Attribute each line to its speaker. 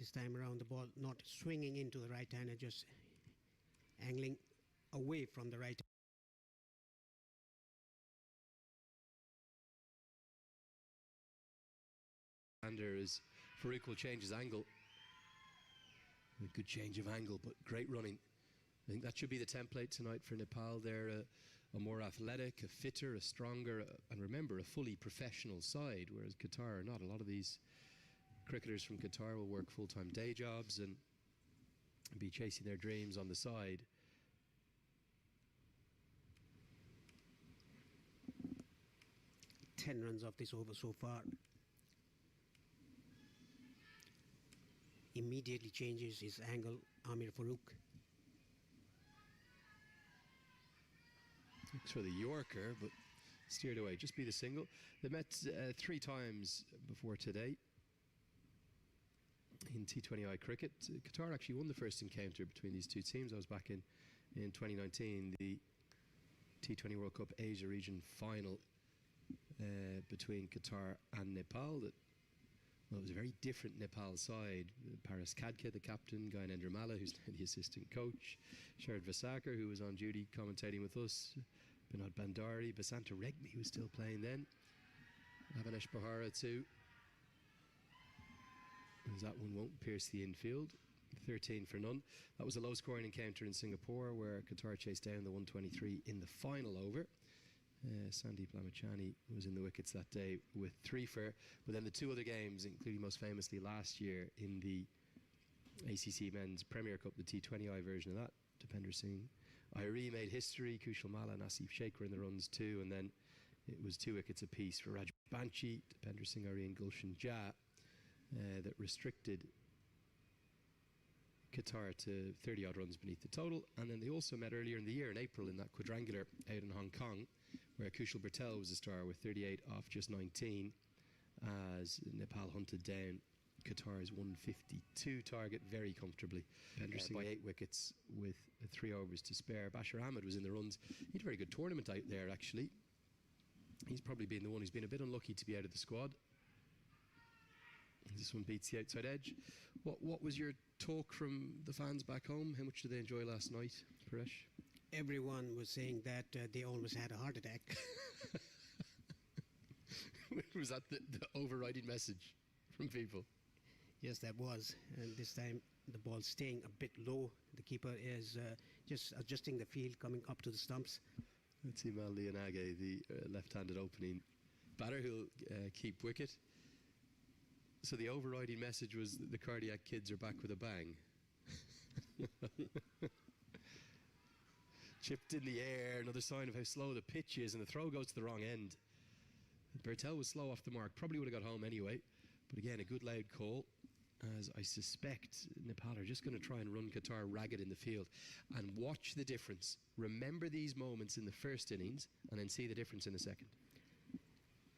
Speaker 1: this time around, the ball not swinging into the right hand and just angling away from the right.
Speaker 2: Is Farouk will change his angle. A good change of angle, but great running. I think that should be the template tonight for Nepal. They're a more athletic, a fitter, a stronger, and remember, a fully professional side, whereas Qatar are not. A lot of these cricketers from Qatar will work full-time day jobs and be chasing their dreams on the side.
Speaker 1: Ten runs off this over so far. Immediately changes his angle, Amir Farouk.
Speaker 2: Looks for the Yorker, but steered away. Just be the single. They met 3 times before today in T20I cricket. Qatar actually won the first encounter between these two teams. I was back in 2019, the T20 World Cup Asia region final between Qatar and Nepal. Well, it was a very different Nepal side. Paras Kadke, the captain, Gyanendra Malla, who's now the assistant coach, Sharad Vasakar, who was on duty commentating with us, Binod Bandari, Basanta Regmi, who was still playing then, Avanesh Bahara too. As that one won't pierce the infield. 13 for none. That was a low-scoring encounter in Singapore where Qatar chased down the 123 in the final over. Sandeep Lamachani was in the wickets that day with 3 for, but then the 2 other games, including most famously last year in the ACC Men's Premier Cup, the T20I version of that, Dipender Singh Airi made history, Kushal Malla and Asif Sheikh were in the runs too, and then it was 2 wickets apiece for Raj Banchi, Dipender Singh Airi and Gulshan Jha that restricted Qatar to 30 odd runs beneath the total. And then they also met earlier in the year in April in that quadrangular out in Hong Kong, where Kushal Bertel was a star with 38 off just 19 as Nepal hunted down Qatar's 152 target very comfortably by 8 wickets with 3 overs to spare. Bashar Ahmed was in the runs. He had a very good tournament out there actually. He's probably been the one who's been a bit unlucky to be out of the squad. This one beats the outside edge. What was your talk from the fans back home? How much did they enjoy last night, Paresh?
Speaker 1: Everyone was saying that they almost had a heart attack.
Speaker 2: Was that the overriding message from people?
Speaker 1: Yes, that was. And this time the ball's staying a bit low. The keeper is just adjusting the field, coming up to the stumps.
Speaker 2: Let's see Mal Lianage, the left-handed opening batter, who'll keep wicket. So the overriding message was that the cardiac kids are back with a bang. Chipped in the air, another sign of how slow the pitch is, and the throw goes to the wrong end. Bertel was slow off the mark, probably would have got home anyway, but again a good loud call, as I suspect Nepal are just going to try and run Qatar ragged in the field. And watch the difference. Remember these moments in the first innings and then see the difference in the second.